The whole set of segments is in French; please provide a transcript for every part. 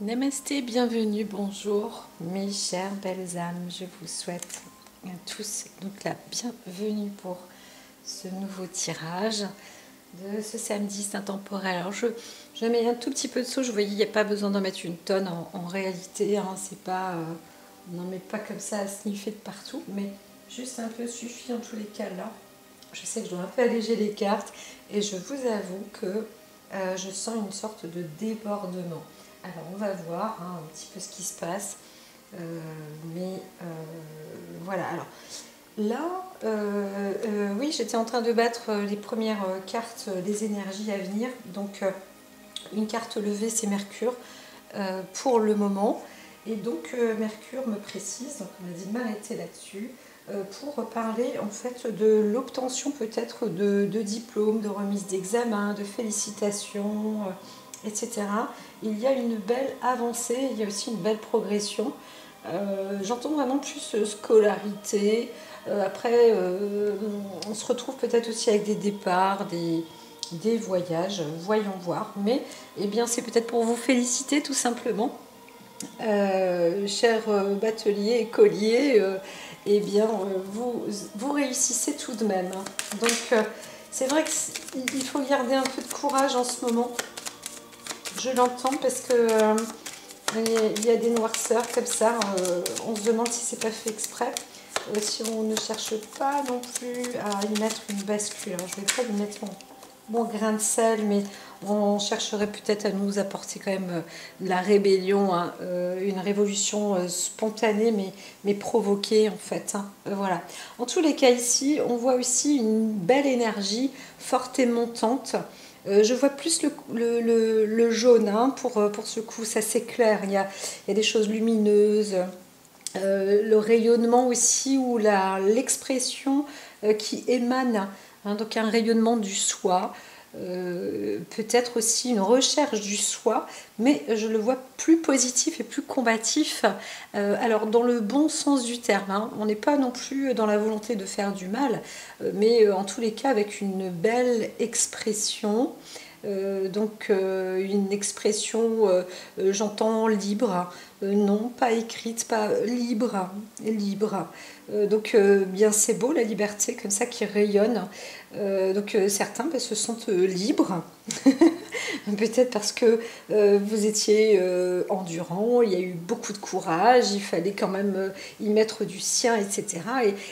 Namasté, bienvenue, bonjour mes chères belles âmes, je vous souhaite à tous donc la bienvenue pour ce nouveau tirage de ce samedi c'est intemporel. Alors je mets un tout petit peu de sauce, je voyais il n'y a pas besoin d'en mettre une tonne en réalité, hein, c'est pas, on n'en met pas comme ça à sniffer de partout, mais juste un peu suffit en tous les cas là. Je sais que je dois un peu alléger les cartes et je vous avoue que je sens une sorte de débordement. Alors on va voir hein, un petit peu ce qui se passe. Voilà, alors là, oui, j'étais en train de battre les premières cartes des énergies à venir. Donc une carte levée, c'est Mercure pour le moment. Et donc Mercure me précise, donc on a dit de m'arrêter là-dessus, pour parler en fait de l'obtention peut-être de diplômes, de remise d'examen, de félicitations, etc. Il y a une belle avancée, il y a aussi une belle progression. J'entends vraiment plus scolarité. Après, on se retrouve peut-être aussi avec des départs, des voyages, voyons voir. Mais eh bien, c'est peut-être pour vous féliciter tout simplement. Chers bateliers, écoliers, eh bien, vous réussissez tout de même. Donc, c'est vrai qu'il faut garder un peu de courage en ce moment. Je l'entends parce que il y a des noirceurs comme ça. On se demande si c'est pas fait exprès. Si on ne cherche pas non plus à y mettre une bascule. Alors, je ne vais pas lui mettre mon grain de sel, mais on chercherait peut-être à nous apporter quand même de la rébellion, hein, une révolution spontanée, mais provoquée en fait. Hein. Voilà. En tous les cas, ici, on voit aussi une belle énergie forte et montante. Je vois plus le jaune hein, pour ce coup, ça c'est clair. Il y a des choses lumineuses. Le rayonnement aussi ou l'expression qui émane, hein, donc un rayonnement du soi, peut-être aussi une recherche du soi, mais je le vois plus positif et plus combatif, alors dans le bon sens du terme, hein. On n'est pas non plus dans la volonté de faire du mal, mais en tous les cas avec une belle expression. Donc une expression, j'entends libre, non pas écrite, pas libre, libre. Donc bien c'est beau la liberté comme ça qui rayonne. Donc certains se sentent libres, peut-être parce que vous étiez endurant, il y a eu beaucoup de courage, il fallait quand même y mettre du sien, etc.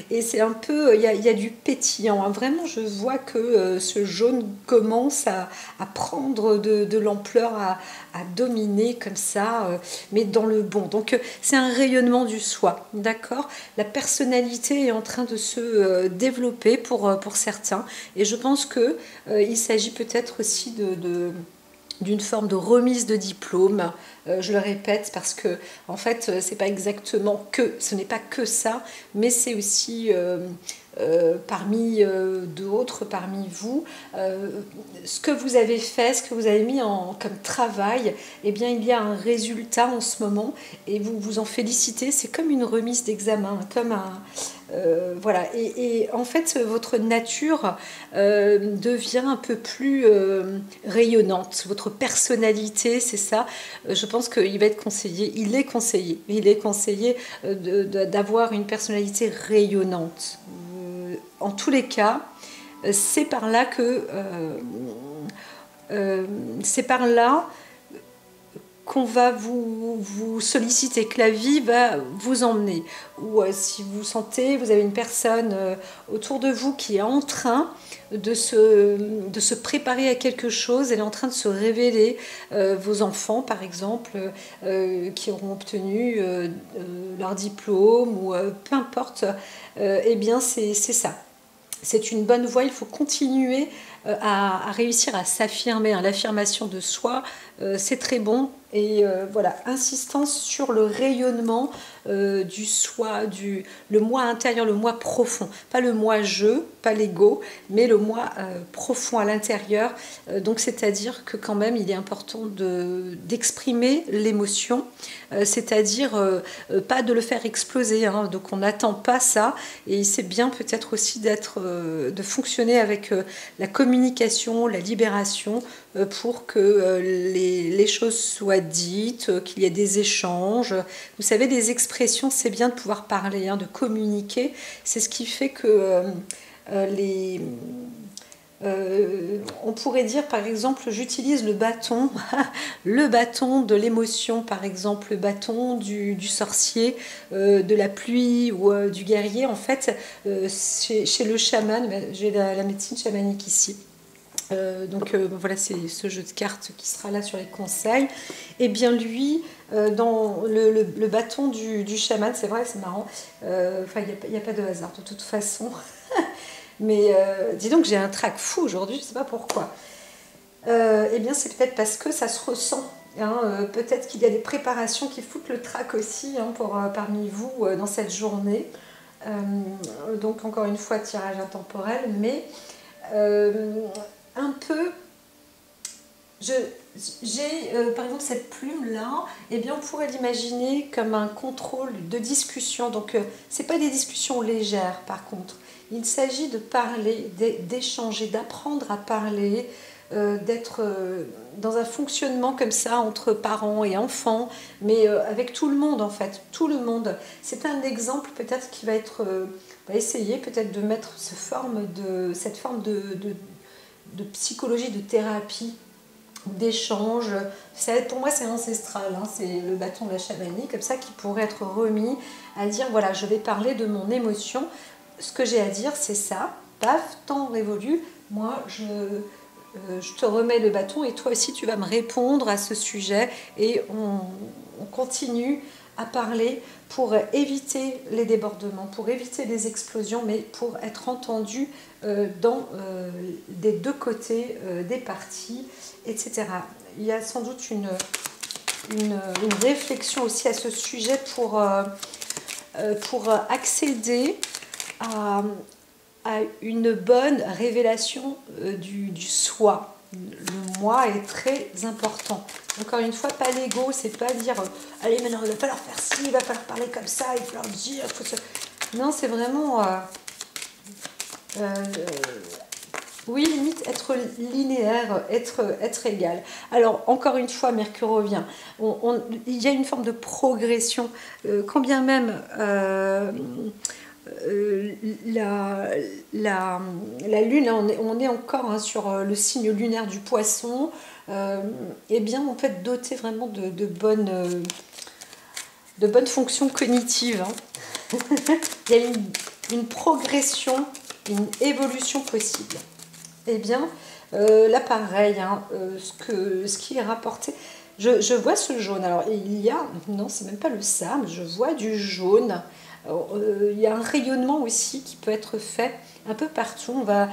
Et c'est un peu, il y a du pétillant. Hein. Vraiment, je vois que ce jaune commence à prendre de l'ampleur, à dominer comme ça, mais dans le bon. Donc c'est un rayonnement du soi, d'accord. La personnalité est en train de se développer pour certains. Et je pense qu'il s'agit peut-être aussi d'une forme de remise de diplôme. Je le répète parce que en fait c'est pas exactement que, ce n'est pas que ça, mais c'est aussi parmi d'autres, parmi vous, ce que vous avez fait, ce que vous avez mis comme travail, eh bien il y a un résultat en ce moment et vous vous en félicitez. C'est comme une remise d'examen, comme un voilà, et en fait votre nature devient un peu plus rayonnante, votre personnalité, c'est ça. Je pense qu'il va être conseillé, il est conseillé d'avoir une personnalité rayonnante. En tous les cas, c'est par là que c'est par là qu'on va vous solliciter, que la vie va vous emmener. Ou si vous sentez, vous avez une personne autour de vous qui est en train de se préparer à quelque chose, elle est en train de se révéler, vos enfants par exemple, qui auront obtenu leur diplôme, ou peu importe, eh bien c'est ça. C'est une bonne voie, il faut continuer à réussir à s'affirmer. Hein. L'affirmation de soi, c'est très bon. Et voilà, insistance sur le rayonnement du soi, le moi intérieur, le moi profond. Pas le moi je, pas l'ego, mais le moi profond à l'intérieur. Donc c'est-à-dire que quand même, il est important d'exprimer l'émotion, c'est-à-dire pas de le faire exploser. Hein. Donc on n'attend pas ça. Et c'est bien peut-être aussi de fonctionner avec la communication, la libération, pour que les choses soient dites, qu'il y ait des échanges. Vous savez, des expressions, c'est bien de pouvoir parler, hein, de communiquer. C'est ce qui fait que on pourrait dire par exemple, j'utilise le bâton de l'émotion, par exemple le bâton du sorcier, de la pluie ou du guerrier. En fait, chez le chaman, j'ai la médecine chamanique ici. Voilà, c'est ce jeu de cartes qui sera là sur les conseils. Et bien lui, dans le bâton du chaman, c'est vrai, c'est marrant. Il n'y a pas de hasard de toute façon. Mais dis donc, j'ai un trac fou aujourd'hui, je ne sais pas pourquoi. Eh bien, c'est peut-être parce que ça se ressent. Hein, peut-être qu'il y a des préparations qui foutent le trac aussi, hein, parmi vous dans cette journée. Donc, encore une fois, tirage intemporel, mais un peu. J'ai par exemple cette plume là, eh bien on pourrait l'imaginer comme un contrôle de discussion. Donc c'est pas des discussions légères par contre. Il s'agit de parler, d'échanger, d'apprendre à parler, d'être dans un fonctionnement comme ça entre parents et enfants, mais avec tout le monde en fait, tout le monde. C'est un exemple peut-être qui va être, va essayer peut-être de mettre cette forme de psychologie, de thérapie, d'échange. Pour moi c'est ancestral, hein, c'est le bâton de la chamanie comme ça qui pourrait être remis à dire voilà, je vais parler de mon émotion, ce que j'ai à dire c'est ça, paf, temps révolu, moi je te remets le bâton et toi aussi tu vas me répondre à ce sujet et on continue à parler pour éviter les débordements, pour éviter les explosions, mais pour être entendu des deux côtés des parties, etc. Il y a sans doute une réflexion aussi à ce sujet pour accéder à une bonne révélation du soi. Le moi est très important. Encore une fois, pas l'ego, c'est pas dire allez maintenant il va falloir faire ci, il va falloir parler comme ça, il va falloir dire. Non, c'est vraiment oui, limite être linéaire, être égal. Alors, encore une fois, Mercure revient. Il y a une forme de progression, quand bien même la Lune, on est encore hein, sur le signe lunaire du Poisson, eh bien, on peut être doté vraiment de bonnes fonctions cognitives. Hein. Il y a une progression, une évolution possible. Eh bien, là pareil, hein, ce qui est rapporté, je vois ce jaune. Alors non, c'est même pas le sable, je vois du jaune. Il y a un rayonnement aussi qui peut être fait un peu partout. On va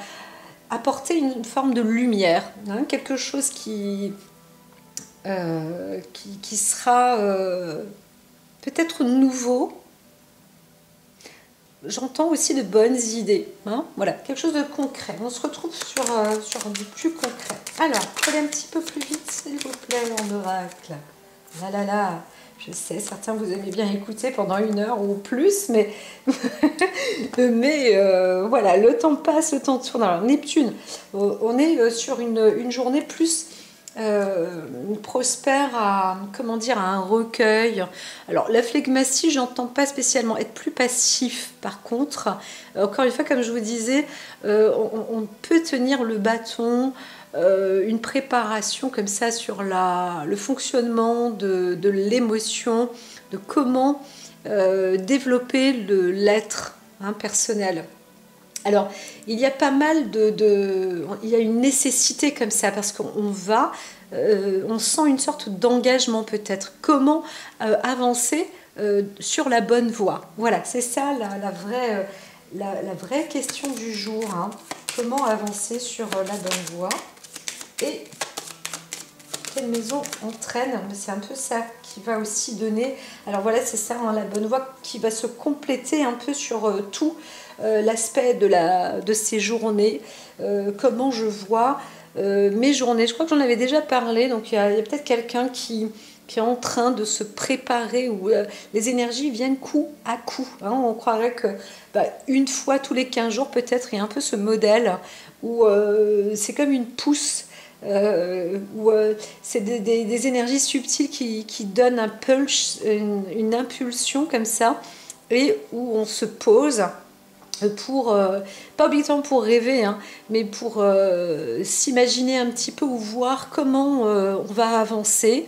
apporter une forme de lumière, hein, quelque chose qui sera peut-être nouveau. J'entends aussi de bonnes idées. Hein, voilà, quelque chose de concret. On se retrouve sur du plus concret. Alors, allez un petit peu plus vite, s'il vous plaît, en oracle. Là, là, là. Je sais, certains vous aimez bien écouter pendant 1 heure ou plus, mais, voilà, le temps passe, le temps tourne. Alors, Neptune, on est sur une journée plus prospère à un recueil. Alors la phlegmatie, j'entends pas spécialement être plus passif. Par contre, encore une fois, comme je vous disais, on peut tenir le bâton, une préparation comme ça sur le fonctionnement de l'émotion, de comment développer l'être personnel. Alors, il y a pas mal il y a une nécessité comme ça, parce qu'on on sent une sorte d'engagement peut-être. Comment avancer sur la bonne voie? Voilà, c'est ça la vraie question du jour. Hein. Comment avancer sur la bonne voie? Et quelle maison entraîne? C'est un peu ça qui va aussi donner. Alors voilà, c'est ça, hein, la bonne voie qui va se compléter un peu sur tout l'aspect de ces journées. Comment je vois mes journées. Je crois que j'en avais déjà parlé, donc il y a peut-être quelqu'un qui est en train de se préparer, où les énergies viennent coup à coup. Hein. On croirait que une fois tous les 15 jours, peut-être, il y a un peu ce modèle où c'est comme une pousse C'est des énergies subtiles qui donnent un pulse, une impulsion comme ça, et où on se pose pour, pas obligatoirement pour rêver, hein, mais pour s'imaginer un petit peu ou voir comment on va avancer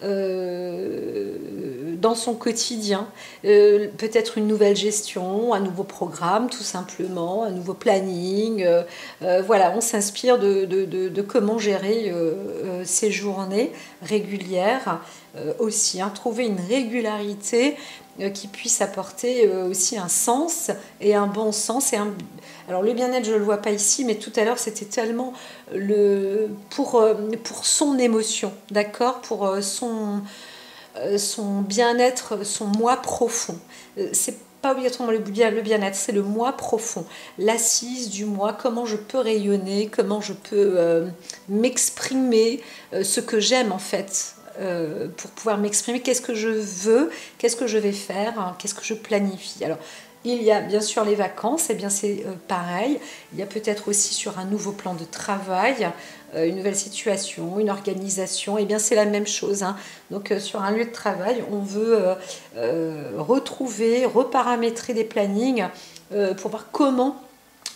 dans son quotidien. Peut-être une nouvelle gestion, un nouveau programme tout simplement, un nouveau planning. Voilà, on s'inspire de comment gérer ces journées régulières aussi. Hein, trouver une régularité qui puisse apporter aussi un sens et un bon sens. Alors le bien-être, je ne le vois pas ici, mais tout à l'heure, c'était tellement pour son émotion, d'accord, pour son bien-être, son moi profond. C'est pas obligatoirement le bien-être, c'est le moi profond, l'assise du moi, comment je peux rayonner, comment je peux m'exprimer, ce que j'aime en fait. Pour pouvoir m'exprimer, qu'est-ce que je veux, qu'est-ce que je vais faire, hein, qu'est-ce que je planifie. Alors, il y a bien sûr les vacances, et bien c'est pareil. Il y a peut-être aussi sur un nouveau plan de travail, une nouvelle situation, une organisation, et bien c'est la même chose. Hein. Donc sur un lieu de travail, on veut retrouver, reparamétrer des plannings pour voir comment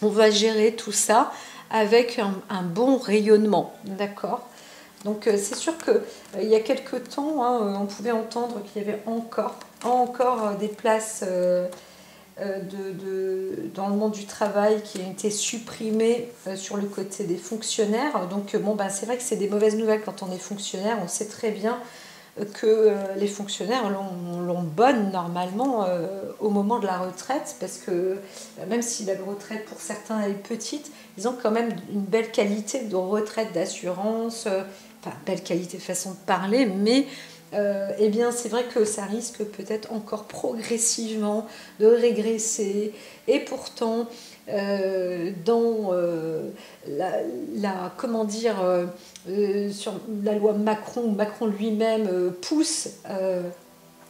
on va gérer tout ça avec un bon rayonnement. D'accord ? Donc c'est sûr qu'il y a quelques temps, hein, on pouvait entendre qu'il y avait encore des places dans le monde du travail qui ont été supprimées sur le côté des fonctionnaires. Donc bon, ben, c'est vrai que c'est des mauvaises nouvelles quand on est fonctionnaire. On sait très bien que les fonctionnaires l'ont bonne normalement au moment de la retraite, parce que même si la retraite pour certains est petite, ils ont quand même une belle qualité de retraite, d'assurance, enfin belle qualité de façon de parler, mais eh bien c'est vrai que ça risque peut-être encore progressivement de régresser, et pourtant dans comment dire, sur la loi Macron lui-même pousse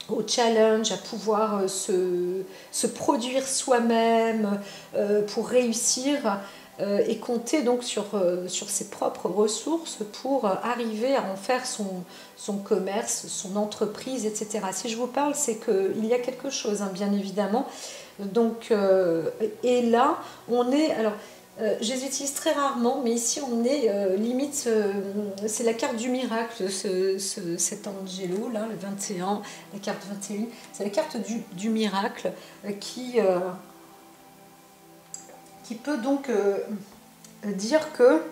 au challenge, à pouvoir se produire soi-même pour réussir, et compter donc sur ses propres ressources pour arriver à en faire son commerce, son entreprise, etc. Si je vous parle, c'est qu'il y a quelque chose, hein, bien évidemment. Donc, et là, on est... Alors, je les utilise très rarement, mais ici on est limite, c'est la carte du miracle, cet Angelo, là, le 21, la carte 21, c'est la carte du miracle qui peut donc dire que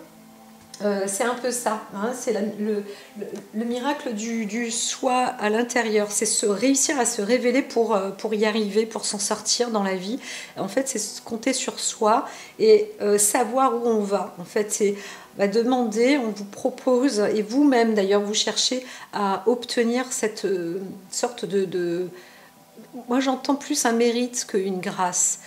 c'est un peu ça, hein, c'est le miracle du soi à l'intérieur, c'est réussir à se révéler pour y arriver, pour s'en sortir dans la vie. En fait, c'est compter sur soi et savoir où on va. En fait, c'est demander, on vous propose, et vous-même d'ailleurs, vous cherchez à obtenir cette sorte de moi j'entends plus un mérite qu'une grâce.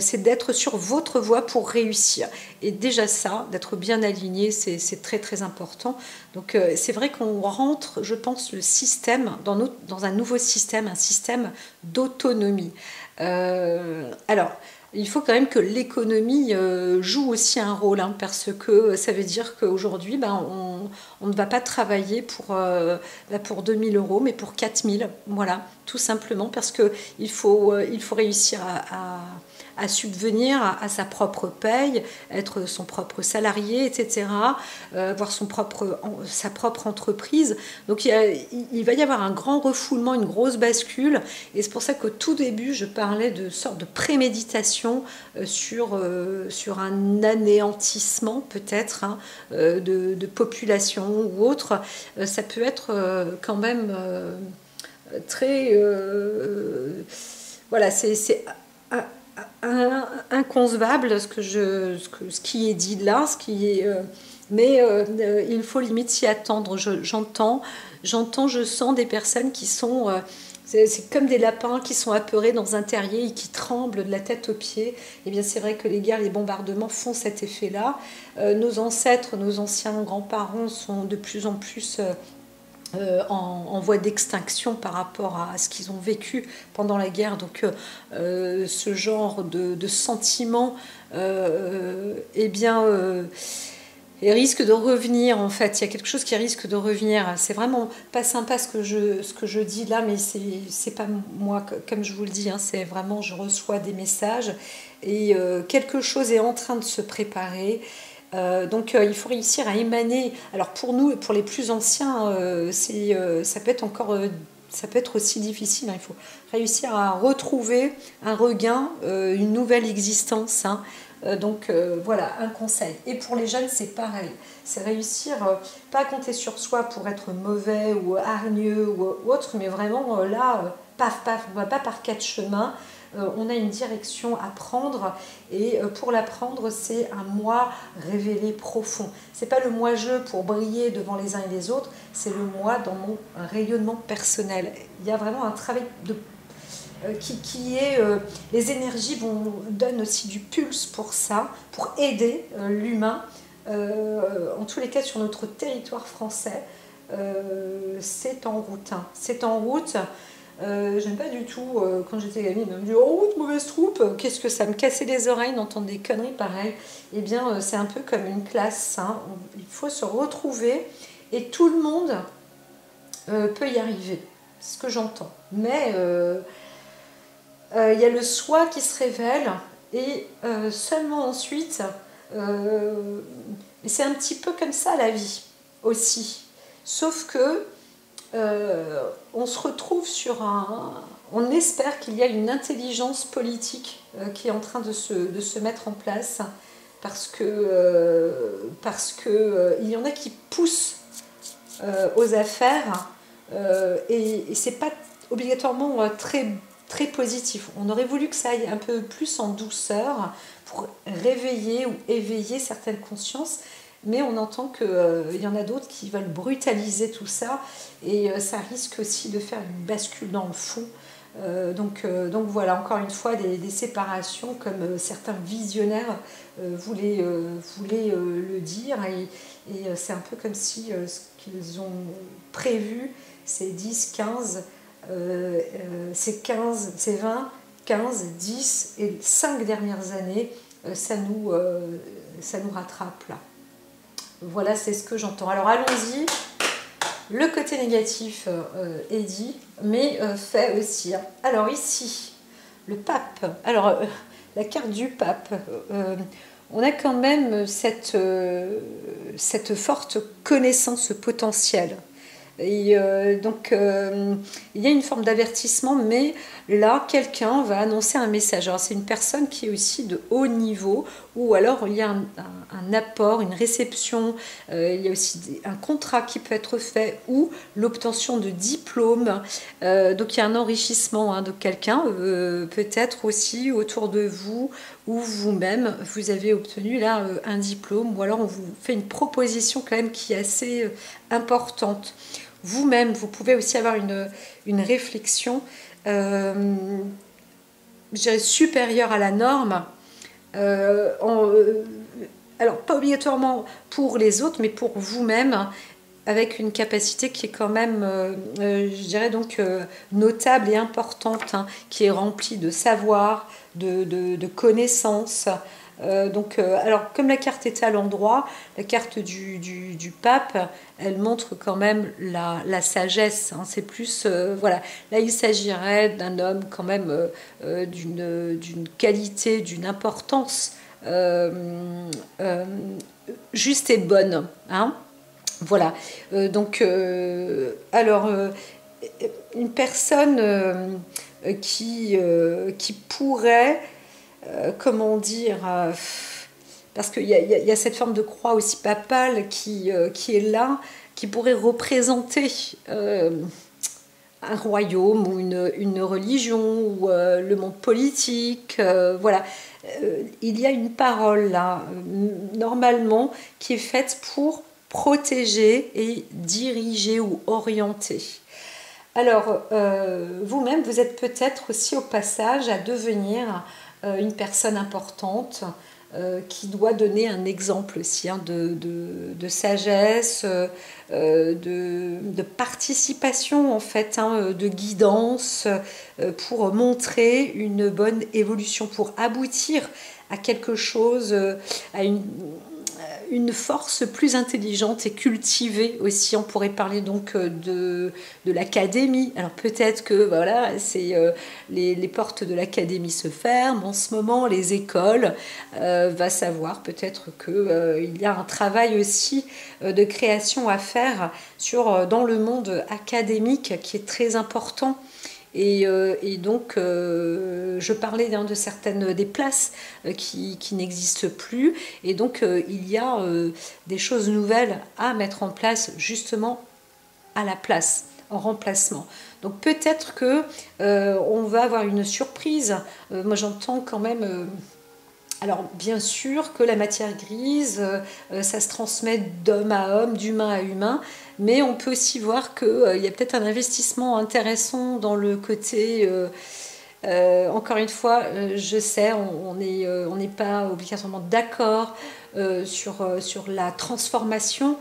C'est d'être sur votre voie pour réussir. Et déjà ça, d'être bien aligné, c'est très très important. Donc c'est vrai qu'on rentre, je pense, le système dans un nouveau système, un système d'autonomie. Alors, il faut quand même que l'économie joue aussi un rôle, hein, parce que ça veut dire qu'aujourd'hui, on ne va pas travailler pour 2 000 euros, mais pour 4 000, voilà, tout simplement, parce qu'il faut réussir à subvenir à sa propre paye, être son propre salarié, etc., avoir sa propre entreprise. Donc il va y avoir un grand refoulement, une grosse bascule, et c'est pour ça qu'au tout début, je parlais de sorte de préméditation sur un anéantissement peut-être, hein, de population ou autre. Ça peut être quand même très... voilà, c'est inconcevable ce qui est dit là, mais il faut limite s'y attendre. J'entends, je sens des personnes qui sont... c'est comme des lapins qui sont apeurés dans un terrier et qui tremblent de la tête aux pieds. Et bien c'est vrai que les guerres, les bombardements font cet effet-là. Nos ancêtres, nos anciens grands-parents sont de plus en plus... en voie d'extinction par rapport à ce qu'ils ont vécu pendant la guerre. Donc ce genre de sentiment, eh bien, et risque de revenir en fait. Il y a quelque chose qui risque de revenir. C'est vraiment pas sympa ce que je dis là, mais c'est pas moi, comme je vous le dis, hein, c'est vraiment, je reçois des messages et quelque chose est en train de se préparer. Donc il faut réussir à émaner. Alors pour nous et pour les plus anciens, ça peut être encore, ça peut être aussi difficile, hein. Il faut réussir à retrouver un regain, une nouvelle existence, hein. Donc voilà, un conseil. Et pour les jeunes, c'est pareil. C'est réussir, pas à compter sur soi pour être mauvais ou hargneux ou autre, mais vraiment là, paf, paf, on va pas par quatre chemins. On a une direction à prendre et pour la prendre, c'est un moi révélé profond. C'est pas le moi-je pour briller devant les uns et les autres, c'est le moi dans mon rayonnement personnel. Il y a vraiment un travail qui est les énergies donnent aussi du pulse pour ça, pour aider l'humain. En tous les cas, sur notre territoire français, c'est en route, hein. C'est en route. J'aime pas du tout, quand j'étais gamine, on me dit oh, route, mauvaise troupe, qu'est-ce que ça me cassait les oreilles d'entendre des conneries pareilles. Eh bien, c'est un peu comme une classe, hein. Il faut se retrouver et tout le monde peut y arriver, c'est ce que j'entends. Mais il y a le soi qui se révèle et seulement ensuite, et c'est un petit peu comme ça la vie aussi. Sauf que on se retrouve sur on espère qu'il y a une intelligence politique qui est en train de se mettre en place parce que il y en a qui poussent aux affaires et c'est pas obligatoirement très positif. On aurait voulu que ça aille un peu plus en douceur pour réveiller ou éveiller certaines consciences, mais on entend qu'il y en a d'autres qui veulent brutaliser tout ça et ça risque aussi de faire une bascule dans le fond. Donc voilà, encore une fois, des séparations comme certains visionnaires voulaient le dire et c'est un peu comme si ce qu'ils ont prévu, c'est 10, 15, c'est 15, c'est 20, 15, 10 et 5 dernières années, ça nous rattrape là. Voilà, c'est ce que j'entends. Alors allons-y. Le côté négatif est dit, mais fait aussi. Alors ici, le pape. Alors, la carte du pape. On a quand même cette forte connaissance potentielle. Et donc, il y a une forme d'avertissement, mais là, quelqu'un va annoncer un message. Alors, c'est une personne qui est aussi de haut niveau, ou alors il y a un apport, une réception, il y a aussi un contrat qui peut être fait, ou l'obtention de diplômes. Donc, il y a un enrichissement, hein, de quelqu'un, peut-être aussi autour de vous, ou vous-même, vous avez obtenu là un diplôme, ou alors on vous fait une proposition quand même qui est assez importante. Vous-même, vous pouvez aussi avoir une réflexion, je dirais, supérieure à la norme. Alors, pas obligatoirement pour les autres, mais pour vous-même, avec une capacité qui est quand même, je dirais donc, notable et importante, hein, qui est remplie de savoir, de connaissances. Alors, comme la carte est à l'endroit, la carte du pape, elle montre quand même la sagesse, hein. C'est plus, voilà, là il s'agirait d'un homme quand même d'une qualité, d'une importance juste et bonne, hein. Voilà, une personne qui pourrait, comment dire, parce qu'il y a cette forme de croix aussi papale qui est là, qui pourrait représenter un royaume ou une religion ou le monde politique, voilà. Il y a une parole là, normalement, qui est faite pour protéger et diriger ou orienter. Alors, vous-même, vous êtes peut-être aussi au passage à devenir une personne importante qui doit donner un exemple aussi, hein, de sagesse, de participation en fait, hein, de guidance pour montrer une bonne évolution, pour aboutir à quelque chose, à une force plus intelligente et cultivée aussi. On pourrait parler donc de l'académie. Alors peut-être que voilà, les portes de l'académie se ferment en ce moment, les écoles, va savoir peut-être qu'il y a un travail aussi de création à faire dans le monde académique qui est très important. Et donc, je parlais de certaines des places qui n'existent plus. Et donc, il y a des choses nouvelles à mettre en place justement à la place, en remplacement. Donc, peut-être que on va avoir une surprise. Moi, j'entends quand même. Alors bien sûr que la matière grise, ça se transmet d'homme à homme, d'humain à humain, mais on peut aussi voir qu'il y a peut-être un investissement intéressant dans le côté, encore une fois, je sais, on n'est pas obligatoirement d'accord sur la transformation,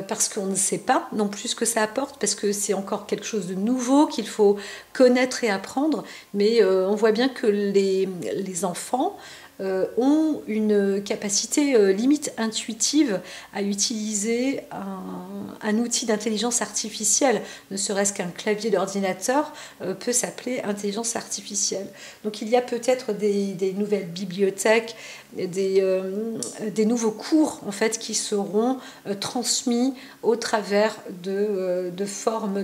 parce qu'on ne sait pas non plus ce que ça apporte, parce que c'est encore quelque chose de nouveau qu'il faut connaître et apprendre, mais on voit bien que les enfants ont une capacité limite intuitive à utiliser un outil d'intelligence artificielle, ne serait-ce qu'un clavier d'ordinateur peut s'appeler intelligence artificielle. Donc il y a peut-être des nouvelles bibliothèques, des nouveaux cours en fait qui seront transmis au travers de formes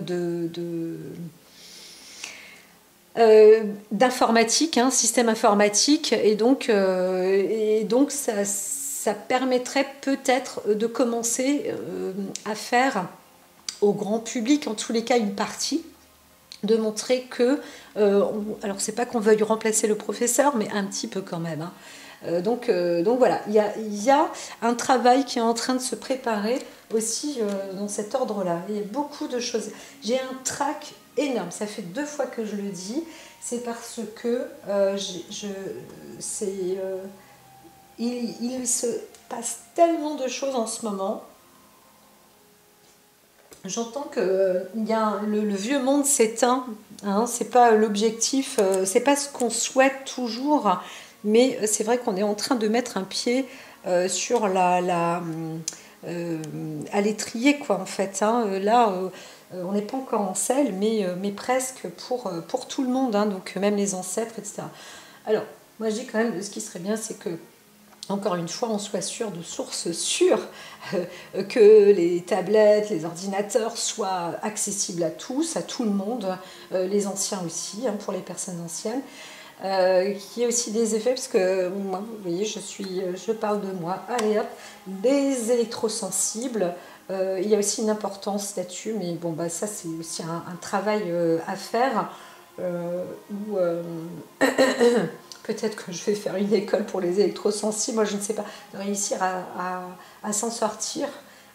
d'informatique, système informatique, et donc ça permettrait peut-être de commencer à faire au grand public, en tous les cas une partie, de montrer que, alors c'est pas qu'on veuille remplacer le professeur, mais un petit peu quand même. Donc voilà, il y a un travail qui est en train de se préparer aussi dans cet ordre-là. Il y a beaucoup de choses. J'ai un trac énorme, ça fait 2 fois que je le dis, c'est parce que il se passe tellement de choses en ce moment. J'entends que le vieux monde s'éteint, c'est pas l'objectif, c'est pas ce qu'on souhaite toujours, mais c'est vrai qu'on est en train de mettre un pied sur à l'étrier, quoi, en fait. Là, on n'est pas encore en selle, mais presque pour tout le monde, donc même les ancêtres, etc. Alors, moi je dis quand même, ce qui serait bien, c'est que, encore une fois, on soit sûr de sources sûres, que les tablettes, les ordinateurs soient accessibles à tous, à tout le monde, les anciens aussi, pour les personnes anciennes. Qui a aussi des effets, parce que moi, vous voyez, je parle de moi, allez hop, des électrosensibles, il y a aussi une importance là-dessus, mais bon, ça c'est aussi un travail à faire, où peut-être que je vais faire une école pour les électrosensibles, moi je ne sais pas, de réussir à s'en sortir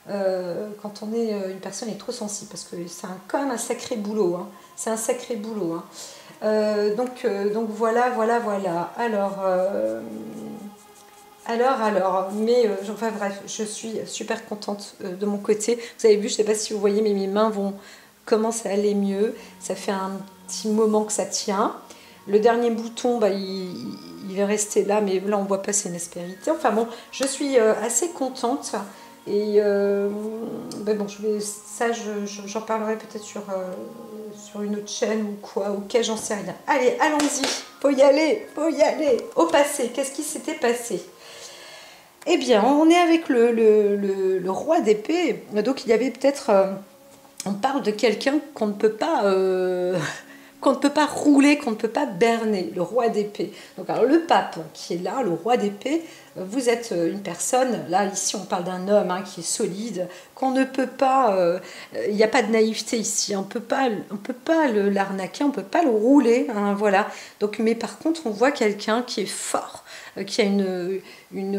quand on est une personne électrosensible, parce que c'est quand même un sacré boulot, c'est un sacré boulot. Donc voilà. Alors, mais enfin bref, je suis super contente de mon côté. Vous avez vu, je ne sais pas si vous voyez, mais mes mains commencent à aller mieux. Ça fait un petit moment que ça tient. Le dernier bouton, il est resté là, mais là on voit passer une aspérité. Enfin bon, je suis assez contente. Et bon, j'en parlerai peut-être sur une autre chaîne ou quoi, ou qu'est-ce, j'en sais rien. Allez, allons-y, faut y aller. Au passé, qu'est-ce qui s'était passé? Eh bien, on est avec le roi d'épée. Donc il y avait peut-être, on parle de quelqu'un qu'on ne peut pas rouler, qu'on ne peut pas berner, le roi d'épée. Donc alors le pape qui est là, le roi d'épée, vous êtes une personne, là ici on parle d'un homme qui est solide, qu'on ne peut pas, il n'y a pas de naïveté ici, on peut pas l'arnaquer, on ne peut pas le rouler, voilà. Donc, mais par contre on voit quelqu'un qui est fort, qui a une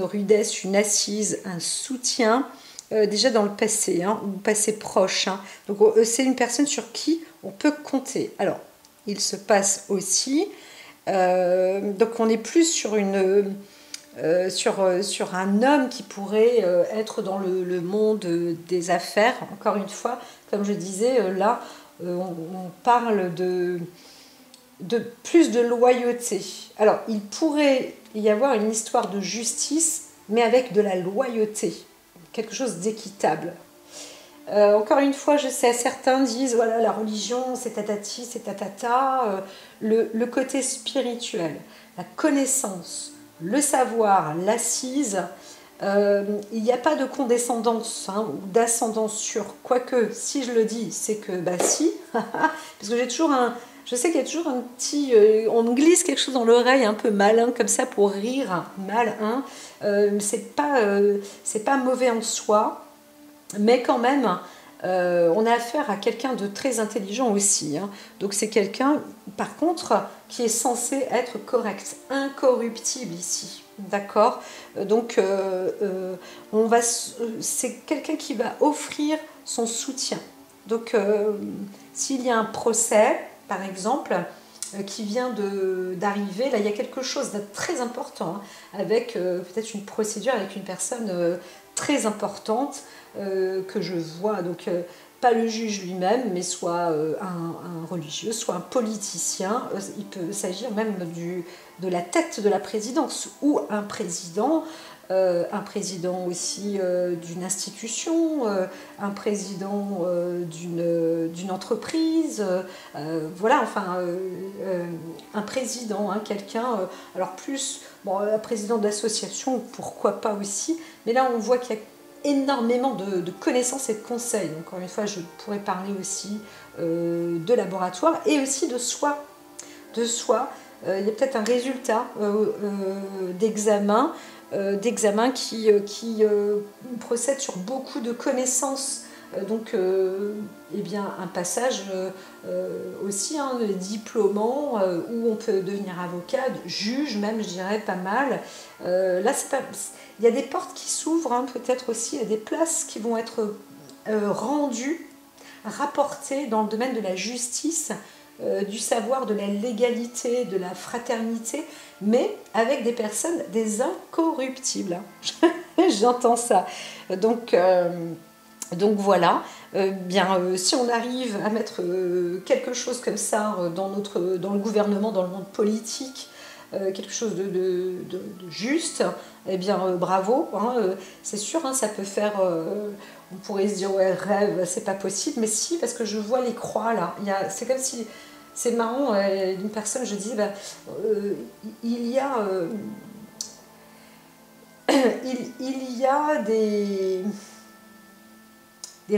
rudesse, une assise, un soutien, déjà dans le passé, ou passé proche. Donc c'est une personne sur qui on peut compter. Alors, il se passe aussi, donc on est plus sur sur un homme qui pourrait être dans le monde des affaires. Encore une fois, comme je disais, là, on parle de plus de loyauté. Alors, il pourrait y avoir une histoire de justice mais avec de la loyauté, quelque chose d'équitable. Encore une fois, je sais, certains disent, voilà, la religion, c'est tatati, c'est tatata, le côté spirituel, la connaissance, le savoir, l'assise, il n'y a pas de condescendance hein, ou d'ascendance sur, quoique, si je le dis, c'est que, bah si, parce que j'ai toujours je sais qu'il y a toujours un petit, on me glisse quelque chose dans l'oreille un peu malin comme ça pour rire, malin, c'est pas mauvais en soi, mais quand même, on a affaire à quelqu'un de très intelligent aussi. Hein. Donc c'est quelqu'un, par contre, qui est censé être correct, incorruptible ici. D'accord. Donc c'est quelqu'un qui va offrir son soutien. Donc s'il y a un procès, par exemple, qui vient d'arriver, là il y a quelque chose de très important, hein, avec peut-être une procédure avec une personne très importante que je vois, donc pas le juge lui-même, mais soit un religieux, soit un politicien. Il peut s'agir même de la tête de la présidence ou un président aussi d'une institution, un président d'une entreprise, voilà, enfin, un président, hein, quelqu'un, alors plus, bon, un président d'association, pourquoi pas aussi, mais là on voit qu'il y a énormément de connaissances et de conseils. Encore une fois, je pourrais parler aussi de laboratoire et aussi de soi. De soi. Il y a peut-être un résultat d'examen qui procède sur beaucoup de connaissances. Donc, eh bien, un passage aussi, hein, diplômant, où on peut devenir avocat, juge même, je dirais, pas mal. Là, c'est pas... Il y a des portes qui s'ouvrent, hein, peut-être aussi, il y a des places qui vont être rendues, rapportées dans le domaine de la justice, du savoir, de la légalité, de la fraternité, mais avec des personnes, des incorruptibles. J'entends ça. Donc voilà, si on arrive à mettre quelque chose comme ça dans le gouvernement, dans le monde politique, quelque chose de juste, eh bien bravo, hein, c'est sûr, hein, ça peut faire, on pourrait se dire ouais rêve, c'est pas possible, mais si, parce que je vois les croix là, c'est comme si, c'est marrant, une personne, je disais, il y a il y a des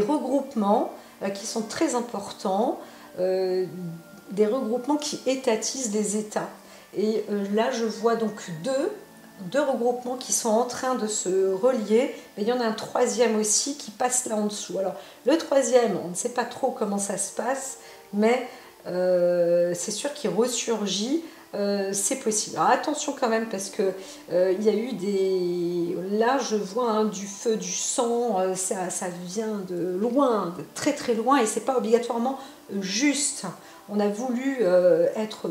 regroupements qui sont très importants, des regroupements qui étatisent des États. Et là, je vois donc deux regroupements qui sont en train de se relier, mais il y en a un troisième aussi qui passe là en dessous. Alors, le troisième, on ne sait pas trop comment ça se passe, mais c'est sûr qu'il ressurgit. C'est possible. Alors attention quand même parce que il y a eu des... Là je vois hein, du feu, du sang, ça vient de loin, de très très loin et c'est pas obligatoirement juste. On a voulu être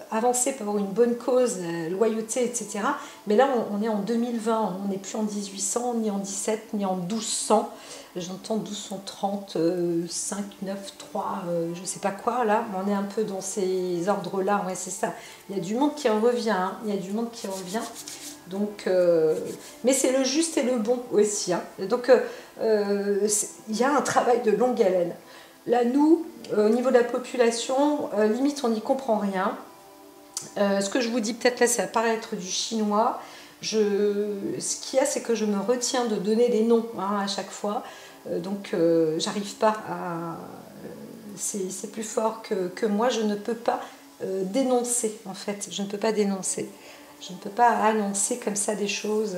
avancé pour une bonne cause, la loyauté, etc. Mais là on est en 2020, on n'est plus en 1800, ni en 17, ni en 1200. J'entends 1230, 5, 9, 3, je sais pas quoi là, mais on est un peu dans ces ordres-là, ouais c'est ça. Il y a du monde qui en revient, hein. Il y a du monde qui en revient. Donc, mais c'est le juste et le bon aussi. Hein. Donc il y a un travail de longue haleine. Là nous, au niveau de la population, limite on n'y comprend rien. Ce que je vous dis peut-être là, ça va paraître du chinois. Ce qu'il y a, c'est que je me retiens de donner les noms hein, à chaque fois. Donc, j'arrive pas à... c'est plus fort que moi. Je ne peux pas dénoncer, en fait. Je ne peux pas dénoncer. Je ne peux pas annoncer comme ça des choses.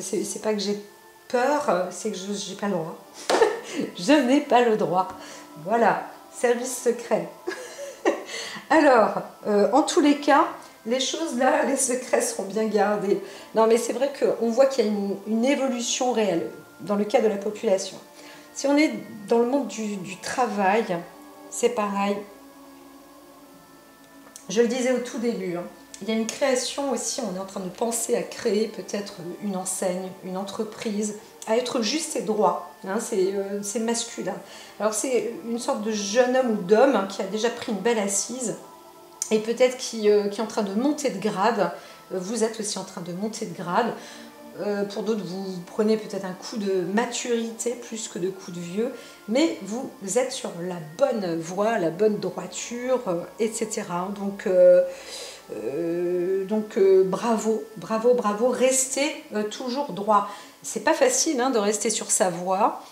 C'est pas que j'ai peur, c'est que je n'ai pas le droit. Je n'ai pas le droit. Voilà, service secret. Alors, en tous les cas, les choses là, les secrets seront bien gardés. Non, mais c'est vrai qu'on voit qu'il y a une évolution réelle dans le cas de la population. Si on est dans le monde du travail, c'est pareil. Je le disais au tout début, hein, il y a une création aussi, on est en train de penser à créer peut-être une enseigne, une entreprise, à être juste et droit, hein, c'est masculin. Alors c'est une sorte de jeune homme ou d'homme hein, qui a déjà pris une belle assise, et peut-être qui est en train de monter de grade. Vous êtes aussi en train de monter de grade. pour d'autres, vous prenez peut-être un coup de maturité plus que de coup de vieux, mais vous êtes sur la bonne voie, la bonne droiture, etc. Donc bravo, bravo, bravo, restez toujours droit. C'est pas facile hein, de rester sur sa voie,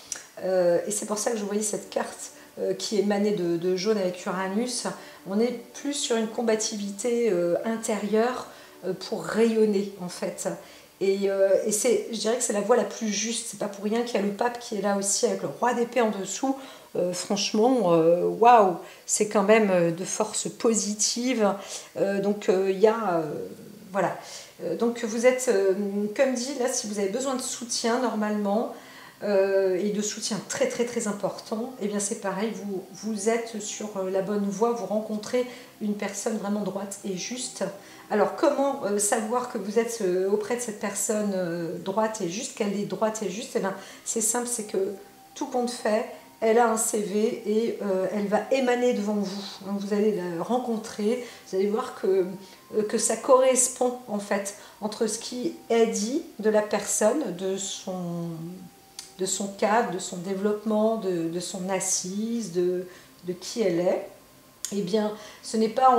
et c'est pour ça que je voyais cette carte qui émanait de jaune avec Uranus. On est plus sur une combativité intérieure pour rayonner en fait. Et je dirais que c'est la voie la plus juste. C'est pas pour rien qu'il y a le pape qui est là aussi avec le roi d'épée en dessous. Franchement, waouh, c'est quand même de force positive. Donc il y a voilà. Donc vous êtes, comme dit là, si vous avez besoin de soutien normalement et de soutien très très très important, et bien c'est pareil, vous êtes sur la bonne voie, vous rencontrez une personne vraiment droite et juste. Alors comment savoir que vous êtes auprès de cette personne droite et juste, qu'elle est droite et juste? Eh bien c'est simple, c'est que tout compte fait, elle a un CV et elle va émaner devant vous. Donc vous allez la rencontrer, vous allez voir que ça correspond en fait entre ce qui est dit de la personne, de son cadre, de son développement, de son assise, de qui elle est. Eh bien, ce n'est pas,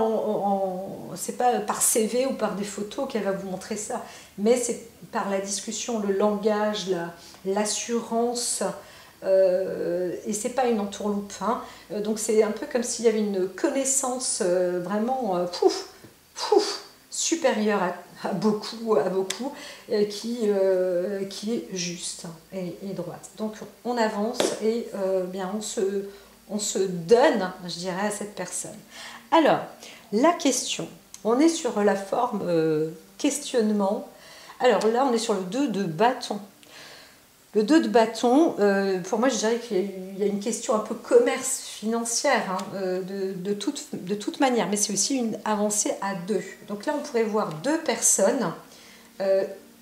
c'est pas par CV ou par des photos qu'elle va vous montrer ça, mais c'est par la discussion, le langage, l'assurance, et c'est pas une entourloupe. Hein. Donc c'est un peu comme s'il y avait une connaissance vraiment supérieure à beaucoup, qui est juste et droite. Donc on avance et bien on se donne, je dirais, à cette personne. Alors, la question, on est sur la forme questionnement. Alors là, on est sur le 2 de bâton. Le 2 de bâton, pour moi, je dirais qu'il y a une question un peu commerce financière, hein, de toute manière, mais c'est aussi une avancée à deux. Donc là, on pourrait voir deux personnes,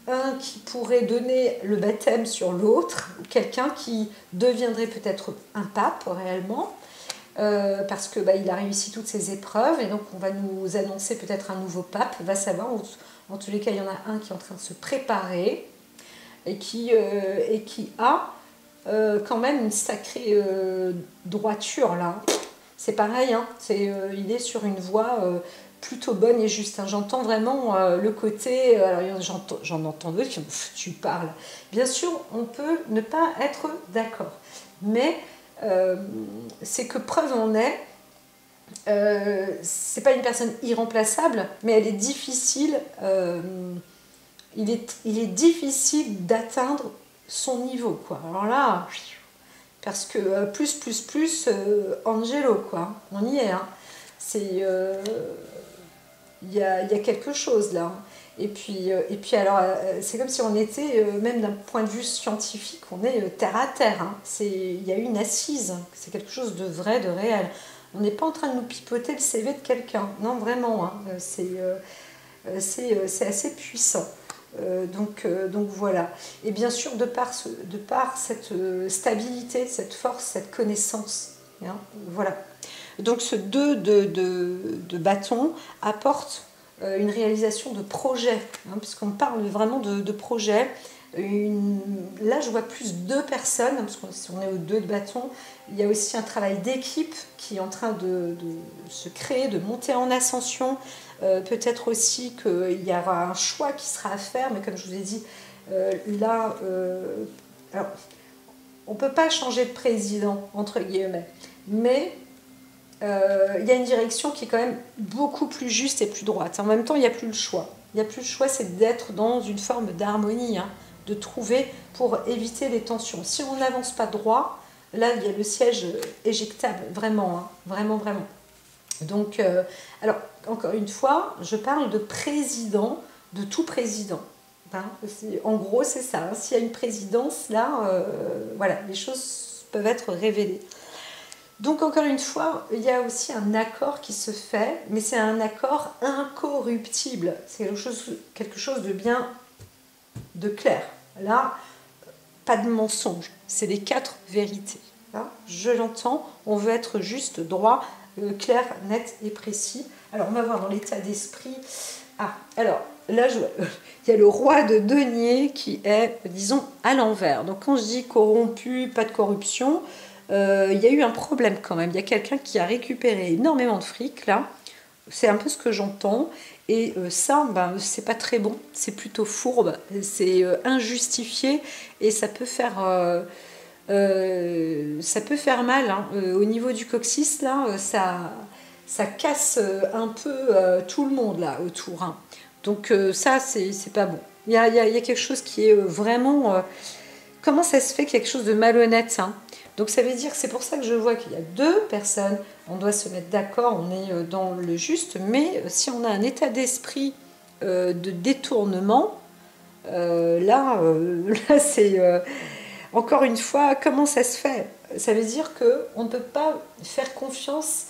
un qui pourrait donner le baptême sur l'autre, quelqu'un qui deviendrait peut-être un pape réellement, parce que il a réussi toutes ses épreuves, et donc on va nous annoncer peut-être un nouveau pape, va savoir. En tous les cas, il y en a un qui est en train de se préparer, et qui a quand même une sacrée droiture là. C'est pareil, hein, il est sur une voie plutôt bonne et juste. Hein. J'entends vraiment le côté. Alors j'en entends d'autres qui me tu parles. Bien sûr, on peut ne pas être d'accord, mais c'est que preuve en est. C'est pas une personne irremplaçable, mais elle est difficile. Il est difficile d'atteindre son niveau, quoi. Alors là, parce que plus, Angelo, quoi. On y est, hein. Il y a quelque chose là. Et puis alors, c'est comme si on était, même d'un point de vue scientifique, on est terre à terre. Hein. Il y a une assise, c'est quelque chose de vrai, de réel. On n'est pas en train de nous pipoter le CV de quelqu'un. Non, vraiment, hein. C'est assez puissant. Donc voilà. Et bien sûr, de par cette stabilité, cette force, cette connaissance. Hein, voilà. Donc ce 2 de bâton apporte une réalisation de projet, hein, puisqu'on parle vraiment de projet. Là, je vois plus deux personnes, parce que si on est au 2 de bâton, il y a aussi un travail d'équipe qui est en train de se créer, de monter en ascension. Peut-être aussi qu'il y aura un choix qui sera à faire, mais comme je vous ai dit, là, alors, on ne peut pas changer de président, entre guillemets, mais il y a une direction qui est quand même beaucoup plus juste et plus droite. En même temps, il n'y a plus le choix. Il n'y a plus le choix, c'est d'être dans une forme d'harmonie, hein, de trouver pour éviter les tensions. Si on n'avance pas droit, là, il y a le siège éjectable, vraiment, hein, vraiment, vraiment. Donc, alors, encore une fois, je parle de président, de tout président. Hein. En gros, c'est ça. Hein. S'il y a une présidence, là, voilà, les choses peuvent être révélées. Donc, encore une fois, il y a aussi un accord qui se fait, mais c'est un accord incorruptible. C'est quelque chose de bien, de clair. Là, pas de mensonge. C'est les 4 vérités. Hein. Je l'entends, on veut être juste, droit, clair, net et précis. Alors, on va voir dans l'état d'esprit. Ah, alors, là, il y a le roi de denier qui est, disons, à l'envers. Donc quand je dis corrompu, pas de corruption, il y a eu un problème quand même. Il y a quelqu'un qui a récupéré énormément de fric, là. C'est un peu ce que j'entends. Et ça, ben, c'est pas très bon. C'est plutôt fourbe. C'est injustifié. Et ça peut faire mal. Hein. Au niveau du coccyx, là, ça casse un peu tout le monde, là, autour. Hein. Donc ça, c'est pas bon. Il y a quelque chose qui est vraiment... comment ça se fait quelque chose de malhonnête, hein. Donc ça veut dire, c'est pour ça que je vois qu'il y a deux personnes, on doit se mettre d'accord, on est dans le juste, mais si on a un état d'esprit de détournement, là c'est... encore une fois, comment ça se fait? Ça veut dire qu'on ne peut pas faire confiance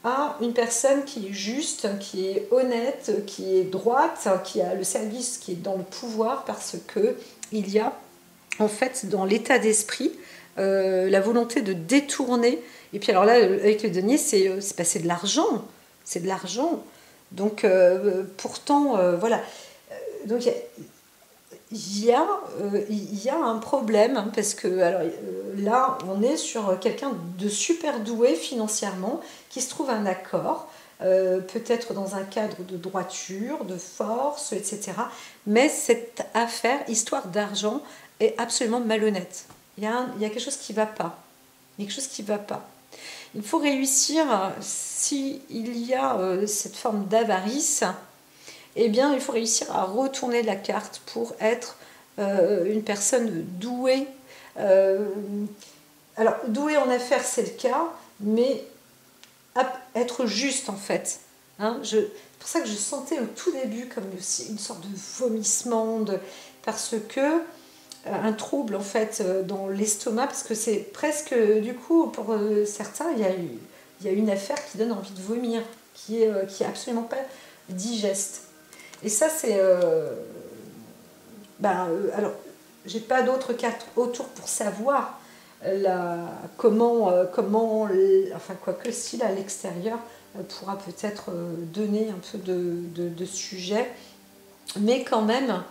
à une personne qui est juste, qui est honnête, qui est droite, qui a le service, qui est dans le pouvoir, parce que il y a en fait dans l'état d'esprit la volonté de détourner. Et puis alors là, avec le denier, c'est de l'argent, c'est de l'argent. Donc pourtant, voilà. Donc il y a un problème, hein, parce que alors, là, on est sur quelqu'un de super doué financièrement, qui se trouve un accord, peut-être dans un cadre de droiture, de force, etc. Mais cette affaire, histoire d'argent, est absolument malhonnête. Il y a quelque chose qui ne va pas. Il y a quelque chose qui ne va pas. Il faut réussir, s'il y a cette forme d'avarice, eh bien, il faut réussir à retourner la carte pour être une personne douée. Alors, douée en affaires, c'est le cas, mais être juste, en fait. Hein, c'est pour ça que je sentais au tout début comme une sorte de vomissement, parce que un trouble, en fait, dans l'estomac, parce que c'est presque, du coup, pour certains, il y a une affaire qui donne envie de vomir, qui est absolument pas digeste. Et ça, c'est... alors, j'ai pas d'autres cartes autour pour savoir comment enfin, quoique si, là, à l'extérieur, pourra peut-être donner un peu de sujet. Mais quand même,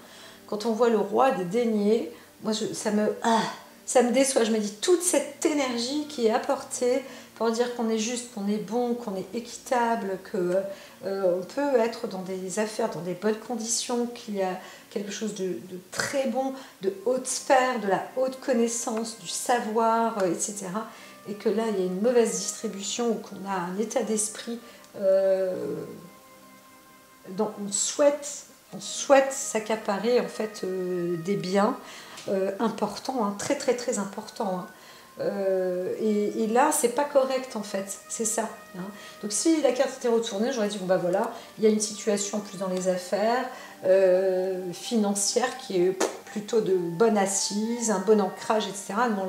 quand on voit le roi des deniers, moi, ça me déçoit. Je me dis, toute cette énergie qui est apportée pour dire qu'on est juste, qu'on est bon, qu'on est équitable, qu'on peut être dans des affaires, dans des bonnes conditions, qu'il y a quelque chose de très bon, de haute sphère, de la haute connaissance, du savoir, etc. Et que là, il y a une mauvaise distribution, ou qu'on a un état d'esprit dont on souhaite s'accaparer en fait des biens importants, hein, très très très importants. Hein. Et là, c'est pas correct en fait, c'est ça. Hein. Donc si la carte était retournée, j'aurais dit bon bah voilà, il y a une situation plus dans les affaires financières qui est plutôt de bonne assise, un bon ancrage, etc. Non,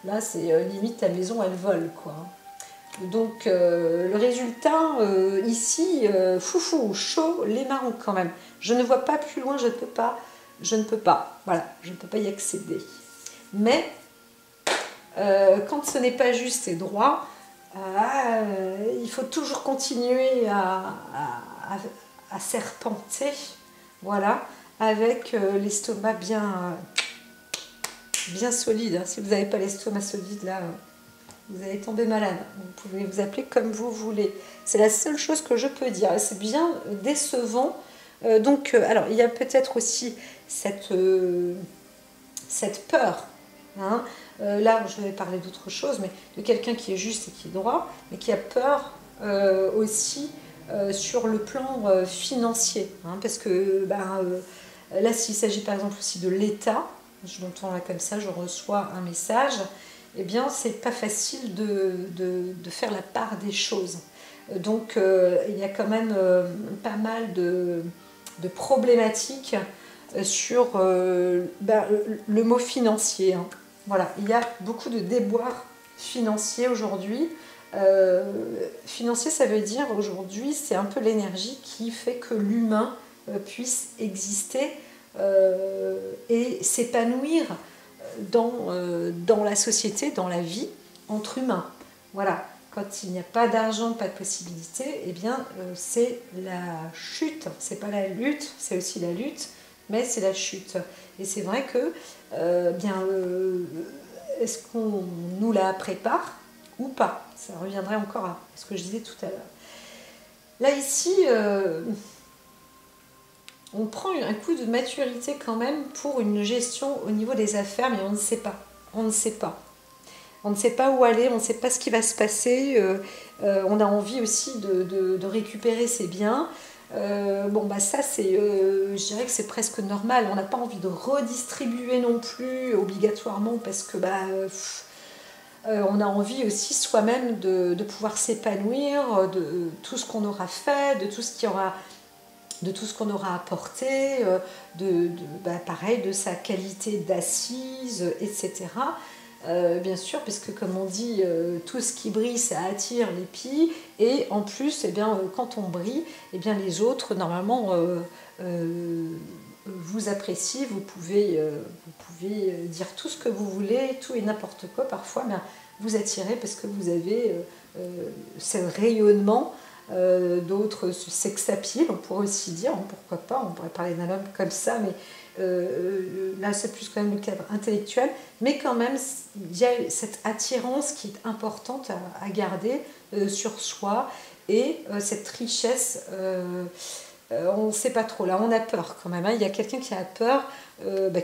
là c'est limite ta maison elle vole quoi. Donc le résultat ici, foufou, chaud, les marrons quand même. Je ne vois pas plus loin, je ne peux pas, voilà, je ne peux pas y accéder. Mais quand ce n'est pas juste et droit, il faut toujours continuer à serpenter, voilà, avec l'estomac bien solide. Hein. Si vous n'avez pas l'estomac solide, là, vous allez tomber malade. Vous pouvez vous appeler comme vous voulez. C'est la seule chose que je peux dire. C'est bien décevant. Alors, il y a peut-être aussi cette peur. Hein. Là, je vais parler d'autre chose, mais de quelqu'un qui est juste et qui est droit, mais qui a peur aussi sur le plan financier. Hein, parce que là, s'il s'agit par exemple aussi de l'État, je l'entends là comme ça, je reçois un message, eh bien, c'est pas facile de faire la part des choses. Donc, il y a quand même pas mal de problématiques sur le mot financier. Hein. Voilà, il y a beaucoup de déboires financiers aujourd'hui. Financier, ça veut dire aujourd'hui, c'est un peu l'énergie qui fait que l'humain puisse exister et s'épanouir dans la société, dans la vie entre humains. Voilà. quand il n'y a pas d'argent, pas de possibilité, eh bien c'est la chute. C'est pas la lutte, c'est aussi la lutte, mais c'est la chute. Et c'est vrai que est-ce qu'on nous la prépare ou pas? Ça reviendrait encore à ce que je disais tout à l'heure. Là ici, on prend un coup de maturité quand même pour une gestion au niveau des affaires, mais on ne sait pas. On ne sait pas. On ne sait pas où aller, on ne sait pas ce qui va se passer. On a envie aussi de récupérer ses biens. Ça, je dirais que c'est presque normal. On n'a pas envie de redistribuer non plus obligatoirement parce que on a envie aussi soi-même de pouvoir s'épanouir de tout ce qu'on aura fait, de tout ce qu'on aura apporté, pareil, de sa qualité d'assise, etc. Bien sûr, puisque comme on dit, tout ce qui brille, ça attire les pies, et en plus, quand on brille, les autres, normalement, vous apprécient, vous pouvez dire tout ce que vous voulez, tout et n'importe quoi, parfois, vous attirez parce que vous avez ce rayonnement. D'autres sexapiles, on pourrait aussi dire, pourquoi pas, on pourrait parler d'un homme comme ça, mais là c'est plus quand même le cadre intellectuel, mais quand même il y a cette attirance qui est importante à garder sur soi, et cette richesse, on ne sait pas trop, là on a peur quand même, hein. Il y a quelqu'un qui a peur, de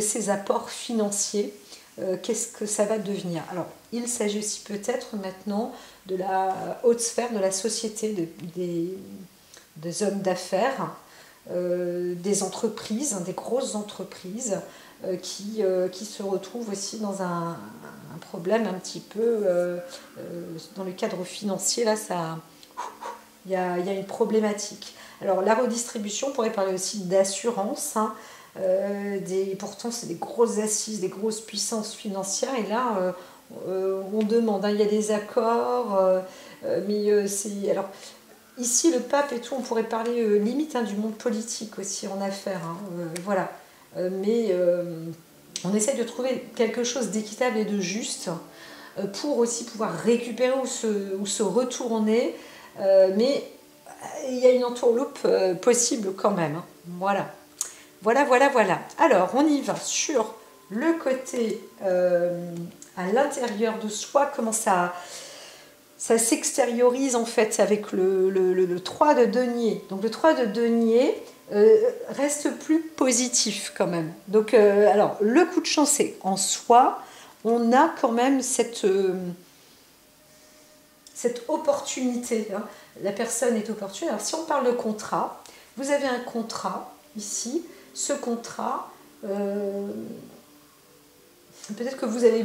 ses apports financiers. Qu'est-ce que ça va devenir? Alors, il s'agit aussi peut-être maintenant de la haute sphère de la société, des hommes d'affaires, des entreprises, des grosses entreprises qui se retrouvent aussi dans un problème un petit peu dans le cadre financier. Là, il y a une problématique. Alors, la redistribution, on pourrait parler aussi d'assurance, hein. Pourtant c'est des grosses assises, des grosses puissances financières, et là on demande, hein, il y a des accords, alors ici le pape et tout, on pourrait parler limite, hein, du monde politique aussi en affaires, hein, voilà. On essaie de trouver quelque chose d'équitable et de juste pour aussi pouvoir récupérer ou se retourner, mais il y a une entourloupe possible quand même, hein. Voilà. Voilà. Alors, on y va sur le côté à l'intérieur de soi, comment ça s'extériorise en fait avec le 3 de denier. Donc, le 3 de denier reste plus positif quand même. Donc, alors, le coup de chance, c'est en soi, on a quand même cette opportunité, hein. La personne est opportune. Alors, si on parle de contrat, vous avez un contrat ici. Ce contrat, peut-être que vous avez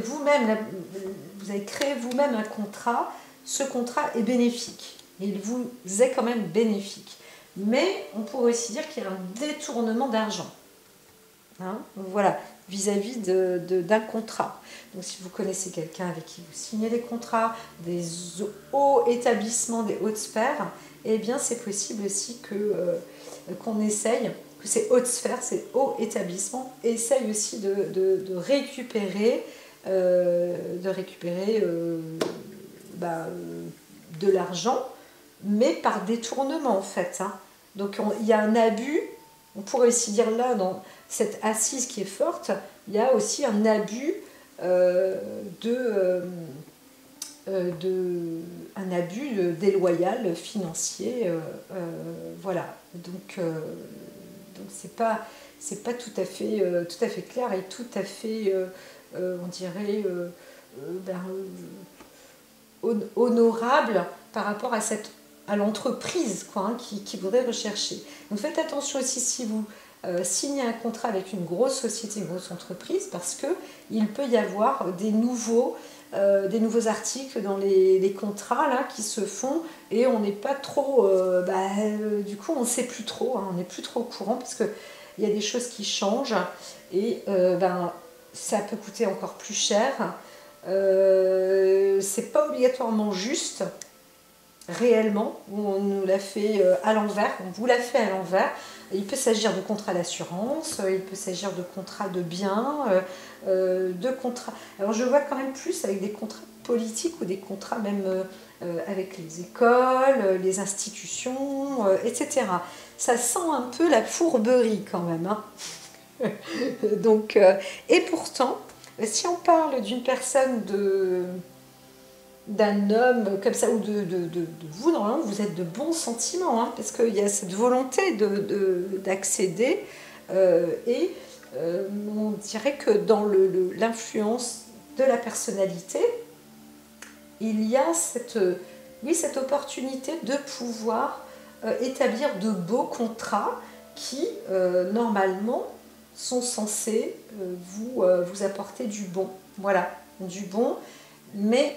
créé vous-même un contrat. Ce contrat est bénéfique. Il vous est quand même bénéfique. Mais on pourrait aussi dire qu'il y a un détournement d'argent, hein, voilà, vis-à-vis d'un contrat. Donc si vous connaissez quelqu'un avec qui vous signez des contrats, des hauts établissements, des hautes sphères, eh bien c'est possible aussi qu'on essaye, que ces hautes sphères, ces hauts établissements essayent aussi de récupérer de l'argent, mais par détournement en fait, hein. Donc il y a un abus, on pourrait aussi dire là, dans cette assise qui est forte, il y a aussi un abus un abus déloyal financier, voilà. Donc c'est pas tout à fait clair et tout à fait, on dirait, honorable par rapport à l'entreprise, quoi, hein, qui voudrait rechercher. Donc faites attention aussi si vous signez un contrat avec une grosse société, une grosse entreprise, parce qu'il peut y avoir des nouveaux articles dans les contrats là, qui se font, et on n'est pas trop, du coup on ne sait plus trop, hein, on n'est plus trop au courant, parce qu'il y a des choses qui changent, et ça peut coûter encore plus cher. C'est pas obligatoirement juste réellement, on nous l'a fait à l'envers, on vous l'a fait à l'envers. Il peut s'agir de contrats d'assurance, il peut s'agir de contrats de biens, de contrats. Alors je vois quand même plus avec des contrats politiques ou des contrats même avec les écoles, les institutions, etc. Ça sent un peu la fourberie quand même, hein. Donc, et pourtant, si on parle d'une personne d'un homme comme ça, ou de vous, normalement, vous êtes de bons sentiments, hein, parce qu'il y a cette volonté d'accéder, et on dirait que dans l'influence de la personnalité, il y a cette opportunité de pouvoir établir de beaux contrats qui, normalement, sont censés vous apporter du bon. Voilà, du bon, mais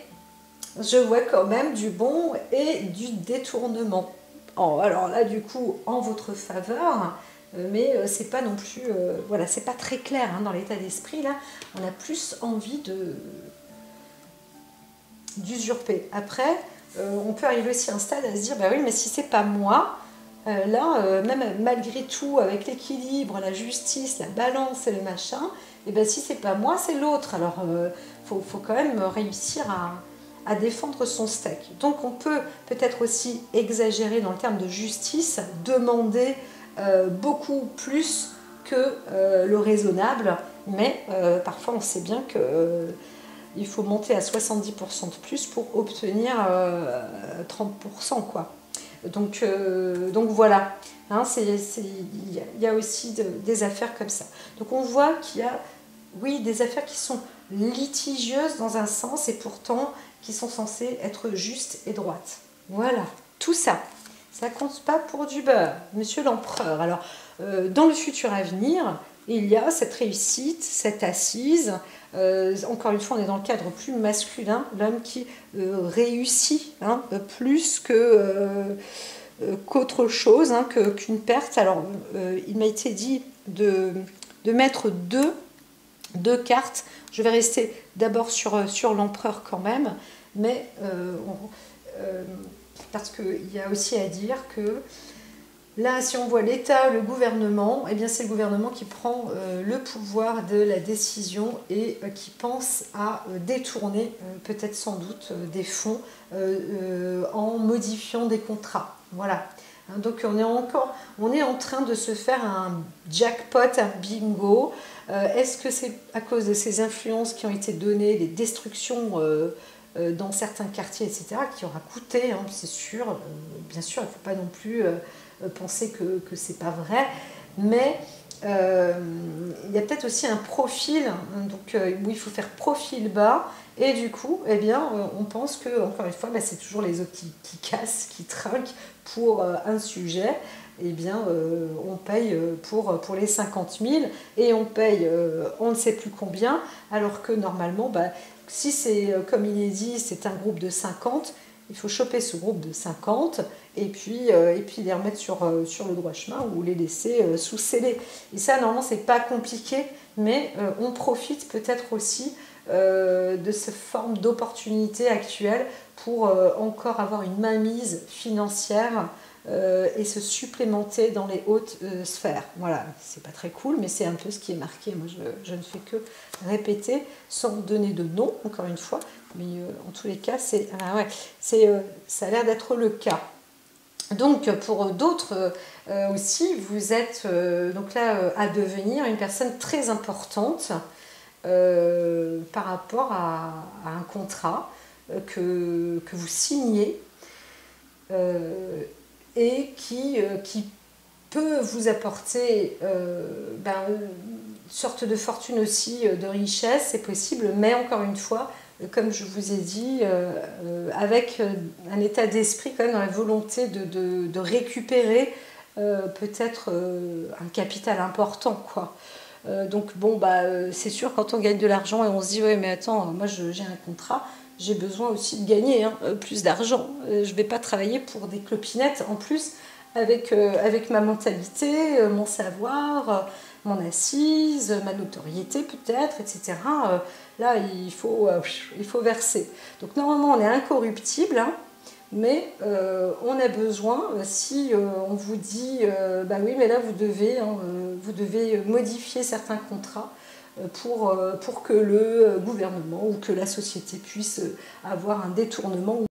je vois quand même du bon et du détournement. Alors là, du coup, en votre faveur, mais c'est pas non plus, voilà, c'est pas très clair, hein, dans l'état d'esprit. Là, on a plus envie d'usurper. Après, on peut arriver aussi à un stade à se dire, bah oui, mais si c'est pas moi, là, même malgré tout, avec l'équilibre, la justice, la balance et le machin, et ben si c'est pas moi, c'est l'autre. Alors, faut quand même réussir à défendre son steak. Donc on peut peut-être aussi exagérer dans le terme de justice, demander beaucoup plus que le raisonnable, mais parfois on sait bien que il faut monter à 70% de plus pour obtenir 30%, quoi. Donc voilà, hein, il y a aussi des affaires comme ça. Donc on voit qu'il y a, oui, des affaires qui sont litigieuses dans un sens et pourtant qui sont censées être justes et droites. Voilà, tout ça, ça compte pas pour du beurre, monsieur l'empereur. Alors, dans le futur à venir, il y a cette réussite, cette assise. Encore une fois, on est dans le cadre plus masculin, l'homme qui réussit, hein, plus qu'autre chose, hein, qu'une perte. Alors, il m'a été dit de mettre deux cartes. Je vais rester d'abord sur l'empereur quand même, mais parce qu'il y a aussi à dire que là, si on voit l'État, le gouvernement, eh bien c'est le gouvernement qui prend le pouvoir de la décision et qui pense à détourner, peut-être sans doute, des fonds en modifiant des contrats. Voilà. Hein, donc on est en train de se faire un jackpot, un bingo. Est-ce que c'est à cause de ces influences qui ont été données, les destructions dans certains quartiers, etc., qui aura coûté, hein, c'est sûr. Bien sûr, il ne faut pas non plus penser que c'est pas vrai, mais il y a peut-être aussi un profil, hein, donc, où il faut faire profil bas, et du coup, eh bien, on pense que, encore une fois, bah, c'est toujours les autres qui cassent, qui trinquent pour un sujet. Eh bien, on paye pour les 50 000 et on paye on ne sait plus combien, alors que normalement, bah, si c'est, comme il est dit, c'est un groupe de 50, il faut choper ce groupe de 50 et puis les remettre sur le droit chemin ou les laisser sous scellé. Et ça, normalement, c'est pas compliqué, mais on profite peut-être aussi de cette forme d'opportunité actuelle pour encore avoir une mainmise financière et se supplémenter dans les hautes sphères. Voilà, c'est pas très cool, mais c'est un peu ce qui est marqué. Moi, je ne fais que répéter sans donner de nom, encore une fois, mais en tous les cas, ça a l'air d'être le cas. Donc, pour d'autres aussi, vous êtes donc là à devenir une personne très importante par rapport à un contrat que vous signez et qui peut vous apporter une sorte de fortune aussi, de richesse, c'est possible, mais encore une fois, comme je vous ai dit, avec un état d'esprit quand même dans la volonté de récupérer peut-être un capital important, quoi. Donc bon, c'est sûr, quand on gagne de l'argent et on se dit, ouais, mais attends, moi j'ai un contrat, j'ai besoin aussi de gagner plus d'argent. Je ne vais pas travailler pour des clopinettes, en plus, avec ma mentalité, mon savoir, mon assise, ma notoriété peut-être, etc. Là, il faut verser. Donc normalement, on est incorruptible, hein, mais on a besoin, si on vous dit, bah oui, mais là, vous devez modifier certains contrats, pour que le gouvernement ou que la société puisse avoir un détournement